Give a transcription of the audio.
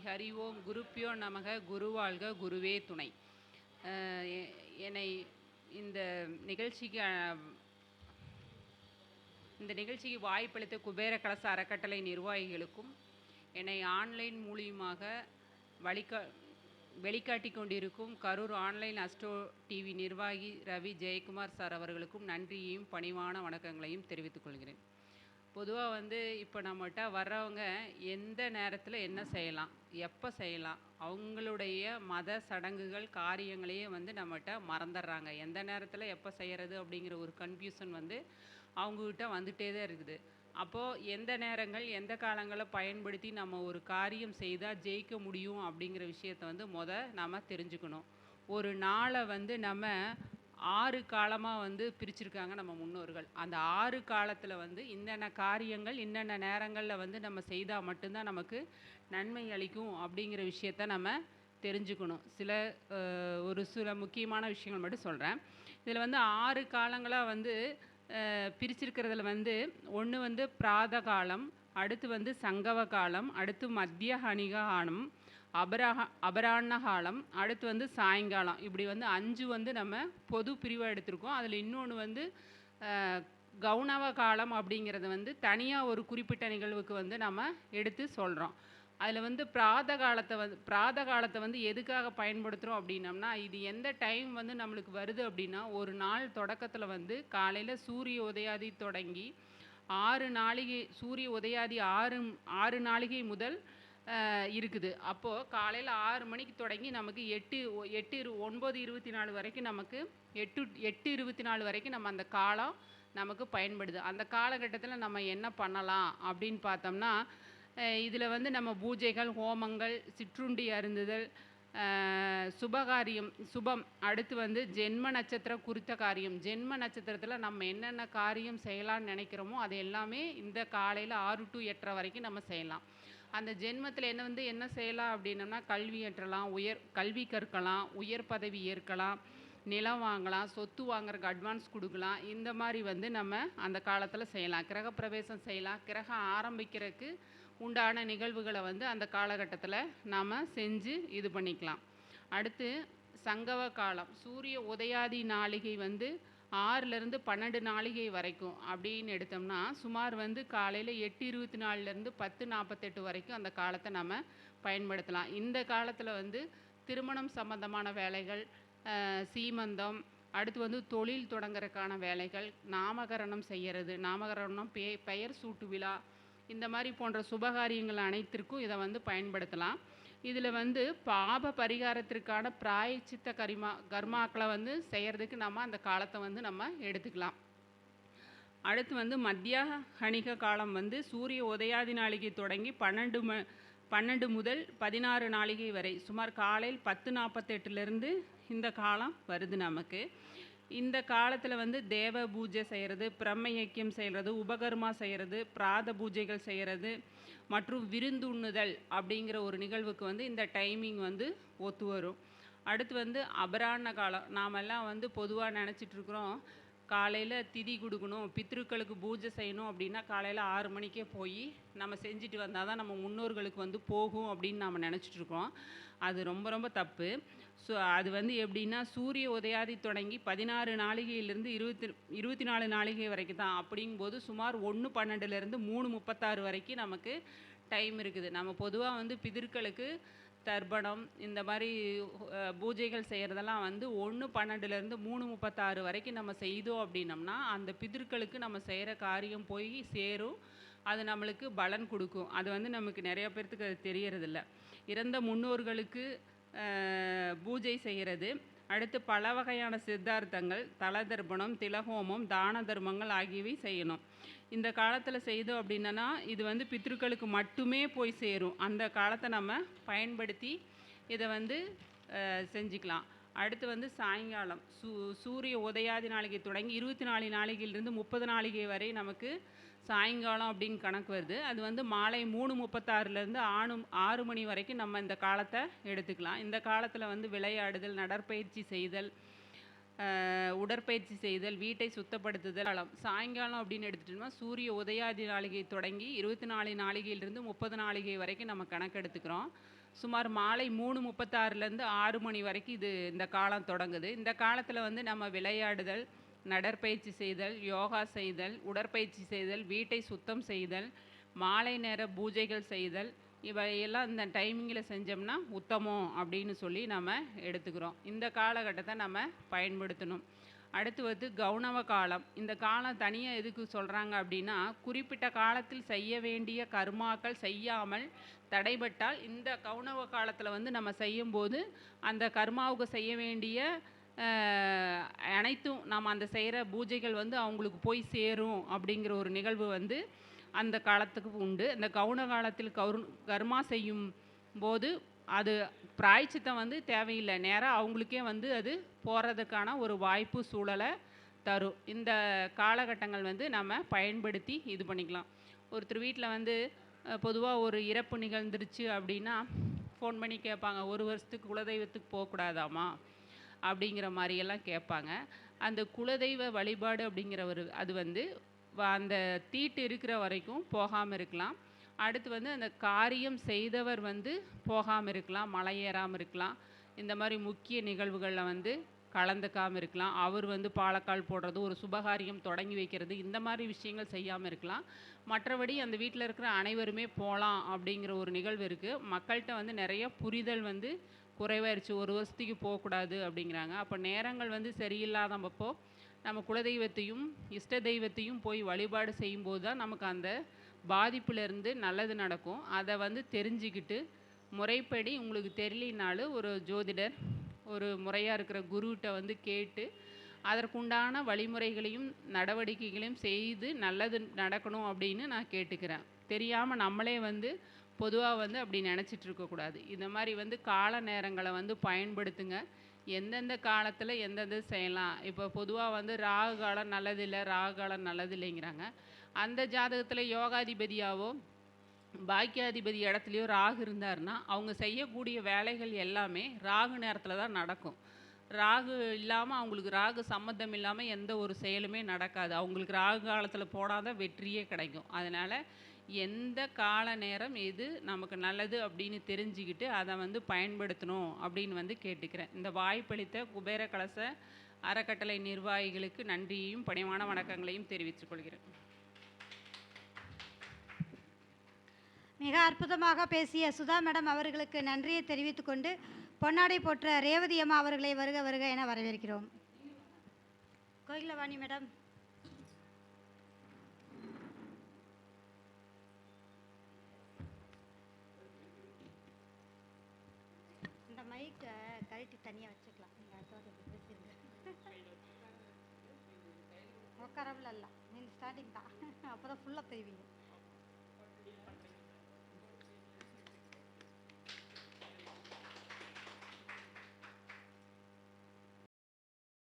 ஹரி ஓம் குருப்பியோ நமக குருவாழ்க குருவே துணை. என்னை இந்த நிகழ்ச்சிக்கு வாய்ப்பளித்த குபேர கலச அறக்கட்டளை நிர்வாகிகளுக்கும் என்னை ஆன்லைன் மூலியமாக வெளிக்காட்டி கொண்டிருக்கும் கரூர் ஆன்லைன் அஸ்ட்ரோ டிவி நிர்வாகி ரவி ஜெயக்குமார் சார் அவர்களுக்கும் நன்றியையும் பணிவான வணக்கங்களையும் தெரிவித்துக் கொள்கிறேன். பொதுவாக இப்போ நம்மகிட்ட வர்றவங்க எந்த நேரத்தில் என்ன செய்யலாம், எப்போ செய்யலாம், அவங்களுடைய மத சடங்குகள் காரியங்களையே நம்மகிட்ட மறந்துடுறாங்க. எந்த நேரத்தில் எப்போ செய்கிறது அப்படிங்கிற ஒரு கன்ஃபியூஷன் அவங்கக்கிட்ட வந்துகிட்டே தான் இருக்குது. அப்போது எந்த நேரங்கள் எந்த காலங்களை பயன்படுத்தி நம்ம ஒரு காரியம் செய்தால் ஜெயிக்க முடியும் அப்படிங்கிற விஷயத்தை நம்ம தெரிஞ்சுக்கணும். ஒரு நாளை நம்ம 6 காலமாக பிரிச்சிருக்காங்க நம்ம முன்னோர்கள். அந்த 6 காலத்தில் இன்னென்ன காரியங்கள் இன்னென்ன நேரங்களில் நம்ம செய்தால் மட்டும்தான் நமக்கு நன்மை அளிக்கும் அப்படிங்கிற விஷயத்த நம்ம தெரிஞ்சுக்கணும். ஒரு சில முக்கியமான விஷயங்கள் மட்டும் சொல்கிறேன். இதில் 6 காலங்களாக பிரிச்சிருக்கிறதுல ஒன்று பிராத காலம், அடுத்து சங்கவ காலம், அடுத்து மத்திய ஹனிகானம், அபராண்ண காலம், அடுத்து சாயங்காலம். இப்படி 5 நம்ம பொது பிரிவாக எடுத்திருக்கோம். அதில் இன்னொன்று கௌனவ காலம் அப்படிங்கிறது தனியாக ஒரு குறிப்பிட்ட நிகழ்வுக்கு நம்ம எடுத்து சொல்கிறோம். அதில் பிராத காலத்தை எதுக்காக பயன்படுத்துகிறோம் அப்படின்னம்னா, இது எந்த டைம் நம்மளுக்கு வருது அப்படின்னா, ஒரு நாள் தொடக்கத்தில் காலையில் சூரிய உதயாதி தொடங்கி 6 நாளிகை, சூரிய உதயாதி 6 நாளிகை முதல் இருக்குது. அப்போது காலையில் 6 மணிக்கு தொடங்கி நமக்கு 9:24 வரைக்கும் நமக்கு 8:24 வரைக்கும் நம்ம அந்த காலம் நமக்கு பயன்படுது. அந்த காலகட்டத்தில் நம்ம என்ன பண்ணலாம் அப்படின்னு பார்த்தோம்னா, இதில் நம்ம பூஜைகள், ஹோமங்கள், சிற்றுண்டி அருந்துதல், சுபம், அடுத்து ஜென்ம நட்சத்திரம் குறித்த காரியம். ஜென்ம நட்சத்திரத்தில் நம்ம என்னென்ன காரியம் செய்யலான்னு நினைக்கிறோமோ அது எல்லாமே இந்த காலையில் 6 to 8:30 வரைக்கும் நம்ம செய்யலாம். அந்த ஜென்மத்தில் என்ன செய்யலாம் அப்படின்னம்னா, கல்வி ஏற்றலாம், கல்வி கற்கலாம், உயர் பதவி ஏற்கலாம், நிலம் வாங்கலாம், சொத்து வாங்குறதுக்கு அட்வான்ஸ் கொடுக்கலாம். இந்த மாதிரி நம்ம அந்த காலத்தில் செய்யலாம். கிரகப்பிரவேசம் செய்யலாம். கிரகம் ஆரம்பிக்கிறதுக்கு உண்டான நிகழ்வுகளை அந்த காலகட்டத்தில் நாம் செஞ்சு இது பண்ணிக்கலாம். அடுத்து சங்கவ காலம், சூரிய உதயாதி நாளிகை 6லேருந்து 12 நாளிகை வரைக்கும் அப்படின்னு எடுத்தோம்னா, சுமார் காலையில் 8:24லேருந்து 10:48 வரைக்கும் அந்த காலத்தை நம்ம பயன்படுத்தலாம். இந்த காலத்தில் திருமணம் சம்பந்தமான வேலைகள், சீமந்தம், அடுத்து தொழில் தொடங்குறதுக்கான வேலைகள், நாமகரணம் செய்கிறது, நாமகரணம், பெயர் சூட்டு விழா, இந்த மாதிரி போன்ற சுபகாரியங்கள் அனைத்திற்கும் இதை பயன்படுத்தலாம். இதில் பாப பரிகாரத்திற்கான பிராயச்சித்த கர்மாக்களை செய்கிறதுக்கு நம்ம அந்த காலத்தை நம்ம எடுத்துக்கலாம். அடுத்து மத்திய ஹனிக காலம் சூரிய உதயாதி நாளிகை தொடங்கி 12 முதல் 16 நாளிகை வரை, சுமார் காலையில் 10:48லேருந்து இந்த காலம் வருது நமக்கு. இந்த காலத்தில் தேவ பூஜை செய்கிறது, பிரம்ம யக்கியம் செய்கிறது, உபகர்மா செய்கிறது, பிராத பூஜைகள் செய்கிறது மற்றும் விருந்துண்ணுதல் அப்படிங்கிற ஒரு நிகழ்வுக்கு இந்த டைமிங் ஒத்து வரும். அடுத்து அபராண்ண காலம். நாமெல்லாம் பொதுவாக நினச்சிட்ருக்குறோம், காலையில் திதி கொடுக்கணும், பித்ருக்களுக்கு பூஜை செய்யணும் அப்படின்னா காலையில் 6 மணிக்கே போய் நம்ம செஞ்சுட்டு வந்தால் தான் நம்ம முன்னோர்களுக்கு போகும் அப்படின்னு நாம் நினச்சிட்ருக்கோம். அது ரொம்ப ரொம்ப தப்பு. ஸோ அது எப்படின்னா, சூரிய உதயாதி தொடங்கி 16 நாளிகையிலேருந்து 24 நாளிகை வரைக்கும் தான். அப்படிங்கும்போது சுமார் 1:12லேருந்து 3:36 வரைக்கும் நமக்கு டைம் இருக்குது. நம்ம பொதுவாக பிதர்களுக்கு தர்ப்பணம் இந்த மாதிரி பூஜைகள் செய்கிறதெல்லாம் 1:12லேருந்து 3:36 வரைக்கும் நம்ம செய்தோம் அப்படின்னம்னா, அந்த பிதர்களுக்கு நம்ம செய்கிற காரியம் போய் சேரும். அது நம்மளுக்கு பலன் கொடுக்கும். அது நமக்கு நிறைய பேர்த்துக்கு அது தெரியறதில்ல. இறந்த முன்னோர்களுக்கு பூஜை செய்கிறது, அடுத்து பல வகையான சித்தார்த்தங்கள், தல தர்ப்பணம், திலஹோமம், தான தர்மங்கள் ஆகியவை செய்யணும். இந்த காலத்தில் செய்தோம் அப்படின்னா இது பித்ருக்களுக்கு மட்டுமே போய் சேரும். அந்த காலத்தை நம்ம பயன்படுத்தி இதை செஞ்சுக்கலாம். அடுத்து சாயங்காலம், சூரிய உதயாதி நாளிகை தொடங்கி 24 நாளிகையிலிருந்து 30 நாளிகை வரை நமக்கு சாயங்காலம் அப்படின்னு கணக்கு வருது. அது மாலை 3:36லேருந்து 6 மணி வரைக்கும் நம்ம இந்த காலத்தை எடுத்துக்கலாம். இந்த காலத்தில் விளையாடுதல், நடற்பயிற்சி செய்தல், உடற்பயிற்சி செய்தல், வீட்டை சுத்தப்படுத்துதல். சாயங்காலம் அப்படின்னு எடுத்துட்டோம்னா, சூரிய உதயாதி நாளிகை தொடங்கி 24 நாளிகையிலிருந்து 30 நாளிகை வரைக்கும் நம்ம கணக்கு எடுத்துக்கிறோம். சுமார் மாலை 3:36லேருந்து 6 மணி வரைக்கும் இந்த காலம் தொடங்குது. இந்த காலத்தில் வந்து நம்ம விளையாடுதல், நடைப்பயிற்சி செய்தல், யோகா செய்தல், உடற்பயிற்சி செய்தல், வீட்டை சுத்தம் செய்தல், மாலை நேர பூஜைகள் செய்தல், இவையெல்லாம் இந்த டைமிங்கில் செஞ்சோம்னா உத்தமம் அப்படின்னு சொல்லி நம்ம எடுத்துக்கிறோம். இந்த காலகட்டத்தை நம்ம பயன்படுத்தணும். அடுத்து வந்து கௌணவ காலம். இந்த காலம் தனியாக எதுக்கு சொல்கிறாங்க அப்படின்னா, குறிப்பிட்ட காலத்தில் செய்ய வேண்டிய கர்மாக்கள் செய்யாமல் தடைபட்டால் இந்த கௌணவ காலத்தில் வந்து நம்ம செய்யும்போது அந்த கர்மாவுக்கு செய்ய வேண்டிய அனைத்தும் நம்ம அந்த செய்கிற பூஜைகள் வந்து அவங்களுக்கு போய் சேரும் அப்படிங்கிற ஒரு நிகழ்வு வந்து அந்த காலத்துக்கு உண்டு. இந்த கௌண காலத்தில் கர்மா செய்யும் போது அது பிராய்ச்சித்தம் வந்து தேவையில்லை, நேராக அவங்களுக்கே வந்து அது போகிறதுக்கான ஒரு வாய்ப்பு சூழலை தரும். இந்த காலகட்டங்கள் வந்து நம்ம பயன்படுத்தி இது பண்ணிக்கலாம். ஒருத்தர் வீட்டில் வந்து பொதுவாக ஒரு இறப்பு நிகழ்ந்துருச்சு அப்படின்னா ஃபோன் பண்ணி கேட்பாங்க, 1 வருஷத்துக்கு குலதெய்வத்துக்கு போகக்கூடாதாமா அப்படிங்கிற மாதிரியெல்லாம் கேட்பாங்க. அந்த குலதெய்வ வழிபாடு அப்படிங்கிற அது வந்து அந்த தீட்டு இருக்கிற வரைக்கும் போகாமல் இருக்கலாம். அடுத்து வந்து அந்த காரியம் செய்தவர் வந்து போகாமல் இருக்கலாம், மலை ஏறாமல் இருக்கலாம், இந்த மாதிரி முக்கிய நிகழ்வுகளில் வந்து கலந்துக்காமல் இருக்கலாம், அவர் வந்து பாலக்கால் போடுறது, ஒரு சுபகாரியம் தொடங்கி வைக்கிறது, இந்த மாதிரி விஷயங்கள் செய்யாமல் இருக்கலாம். மற்றபடி அந்த வீட்டில் இருக்கிற அனைவருமே போகலாம் அப்படிங்கிற ஒரு நிகழ்வு இருக்குது. மக்கள்கிட்ட வந்து நிறைய புரிதல் வந்து குறைவாயிருச்சு, 1 வருஷத்துக்கு போகக்கூடாது அப்படிங்கிறாங்க. அப்போ நேரங்கள் வந்து சரியில்லாதப்போ நம்ம குலதெய்வத்தையும் இஷ்ட தெய்வத்தையும் போய் வழிபாடு செய்யும்போது தான் நமக்கு அந்த பாதிப்புலேருந்து நல்லது நடக்கும். அதை வந்து தெரிஞ்சுக்கிட்டு முறைப்படி உங்களுக்கு தெரியலினாலும் ஒரு ஜோதிடர், ஒரு முறையாக இருக்கிற குருகிட்ட வந்து கேட்டு அதற்குண்டான வழிமுறைகளையும் நடவடிக்கைகளையும் செய்து நல்லது நடக்கணும் அப்படின்னு நான் கேட்டுக்கிறேன். தெரியாமல் நம்மளே வந்து பொதுவாக வந்து அப்படி நினச்சிட்டு இருக்கக்கூடாது. இந்த மாதிரி வந்து கால நேரங்களை வந்து பயன்படுத்துங்க. எந்தெந்த காலத்தில் எந்தெந்த செய்யலாம். இப்போ பொதுவாக வந்து ராகு காலம் நல்லதில்லை, ராகு காலம் நல்லதில்லைங்கிறாங்க. அந்த ஜாதகத்தில் யோகாதிபதியாவோ பாக்கியாதிபதி இடத்துலையோ ராகு இருந்தாருன்னா அவங்க செய்யக்கூடிய வேலைகள் எல்லாமே ராகு நேரத்தில் தான் நடக்கும். ராகு இல்லாமல், அவங்களுக்கு ராகு சம்மந்தம் இல்லாமல் எந்த ஒரு செயலுமே நடக்காது. அவங்களுக்கு ராகு காலத்தில் போடாதான் வெற்றியே கிடைக்கும். அதனால் எந்த கால நேரம் எது நமக்கு நல்லது அப்படின்னு தெரிஞ்சுக்கிட்டு அதை வந்து பயன்படுத்தணும் அப்படின்னு வந்து கேட்டுக்கிறேன். இந்த வாய்ப்பளித்த குபேர கலச அறக்கட்டளை நிர்வாகிகளுக்கு நன்றியையும் பணிவான வணக்கங்களையும் தெரிவித்துக் கொள்கிறேன். மிக அற்புதமாக பேசிய சுதா மேடம் அவர்களுக்கு நன்றியை தெரிவித்துக் கொண்டு பொன்னாடை போற்ற ரேவதி அம்மா அவர்களை வருக வருக என வரவேற்கிறோம். கோகிலவாணி மேடம். இந்த மைக்கை கழட்டி தனியாக வச்சுக்கலாம். நீங்கள் அடுத்த பேசிடுங்க. உட்காரவில் இல்லை, நீங்கள் ஸ்டார்டிங் தான், அப்போ தான் ஃபுல்லாக தெரிவிங்க.